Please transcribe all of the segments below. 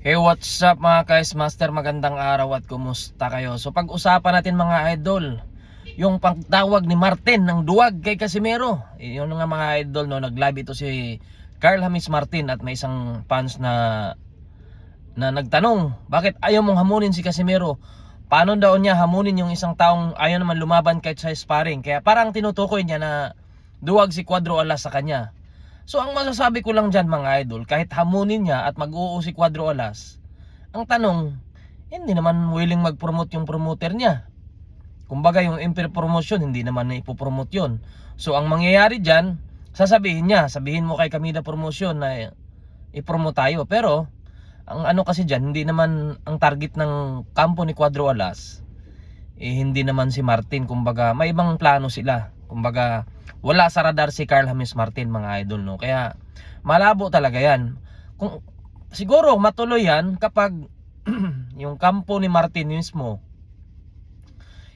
Hey, what's up mga guys, master, magandang araw at kumusta kayo? So pag-usapan natin mga idol, yung pagtawag ni Martin ng duwag kay Casimero. Yun nga mga idol, no, nag-live ito si Carl Hamis Martin at may isang fans na nagtanong, bakit ayaw mong hamunin si Casimero? Paano daw niya hamunin yung isang taong ayaw naman lumaban kahit sa sparring? Kaya parang tinutukoy niya na duwag si Cuadro Alas sa kanya. So ang masasabi ko lang dyan mga idol, kahit hamunin niya at mag-uo si Cuadro Alas, ang tanong, hindi naman willing mag-promote yung promoter niya. Kumbaga yung Emperor Promotion, hindi naman na ipopromote yun. So ang mangyayari dyan, sasabihin niya, sabihin mo kay Kamida Promotion na i-promote tayo. Pero ang ano kasi dyan, hindi naman ang target ng kampo ni Cuadro Alas, hindi naman si Martin. Kumbaga may ibang plano sila. Kumbaga wala sa radar si Carl Hamis Martin mga idol, no. Kaya malabo talaga yan. Kung siguro matuloy yan kapag yung kampo ni Martin mismo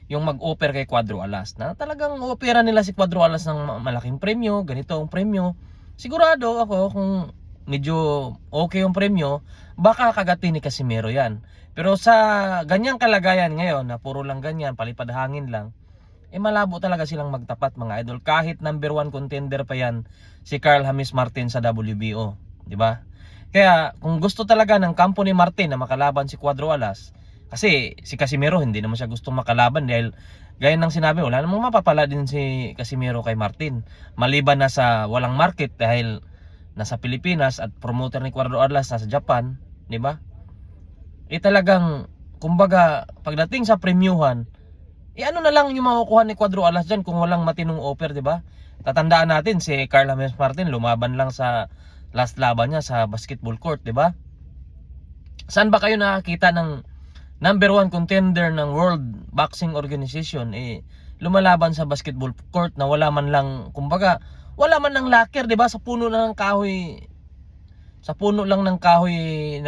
yung mag-offer kay Cuadro Alas, na talagang opera nila si Cuadro Alas ng malaking premyo, ganito ang premyo. Sigurado ako kung medyo okay yung premyo, baka kagatin ni Casimero yan. Pero sa ganyang kalagayan ngayon na puro lang ganyan, palipad hangin lang, malabo talaga silang magtapat mga idol. Kahit number 1 contender pa yan si Carl Hamis Martin sa WBO, di ba? Kaya kung gusto talaga ng kampo ni Martin na makalaban si Cuadro Alas, kasi si Casimero hindi naman siya gustong makalaban dahil gaya ng sinabi, wala namang mapapala din si Casimero kay Martin. Maliban na sa walang market dahil nasa Pilipinas at promoter ni Cuadro Alas nasa Japan, di ba? Talagang kumbaga pagdating sa premyuhan, ano na lang yung makukuha ni Cuadro Alas dyan kung walang matinong offer, di ba? Tatandaan natin si Carl Hamis Martin lumaban lang sa last laban niya sa basketball court, di ba? Saan ba kayo nakakita ng number 1 contender ng World Boxing Organization lumalaban sa basketball court na wala man lang, kumbaga wala man lang locker, di ba? Sa puno lang ng kahoy, sa puno lang ng kahoy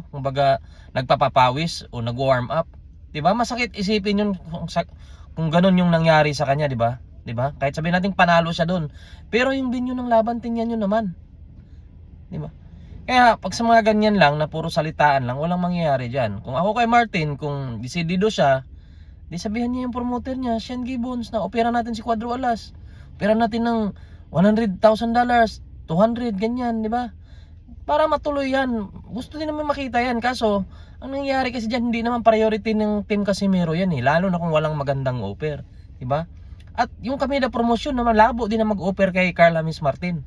kumbaga nagpapapawis o nag-warm up. 'Di ba? Masakit isipin 'yun kung ganun yung nangyari sa kanya, 'di ba? 'Di ba? Kahit sabihin natin panalo siya doon, pero yung venue ng laban, tingnan niyo naman. 'Di ba? Kaya pag sa mga ganyan lang na puro salitaan lang, walang mangyayari diyan. Kung ako kay Martin, kung desidido siya, di sabihan niya yung promoter niya, Sean Gibbons, na opera natin si Cuadro Alas. Opera natin ng $100,000, 200 ganyan, 'di ba? Para matuloy yan. Gusto din naman makita yan. Kaso, ang nangyayari kasi dyan, hindi naman priority ng Team Casimero yan lalo na kung walang magandang offer, diba? At yung Kamida Promotion naman, labo din na mag-offer kay Carl Hamis Martin.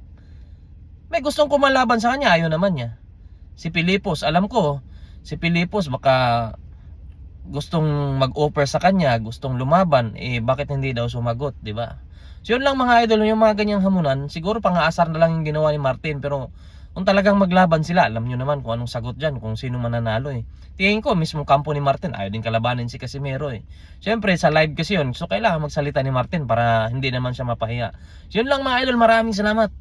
May gustong kumalaban sa kanya, ayaw naman niya. Si Pilipos, alam ko, si Pilipos baka gustong mag-offer sa kanya, gustong lumaban, bakit hindi daw sumagot, diba? So yun lang mga idol, yung mga ganyang hamunan, siguro pang-aasar na lang yung ginawa ni Martin, pero kung talagang maglaban sila, alam nyo naman kung anong sagot dyan, kung sino mananalo Tingin ko, mismo kampo ni Martin, ayaw din kalabanin si Casimero Siyempre, sa live kasi yun, so kailangan magsalita ni Martin para hindi naman siya mapahiya. So yun lang mga idol, maraming salamat.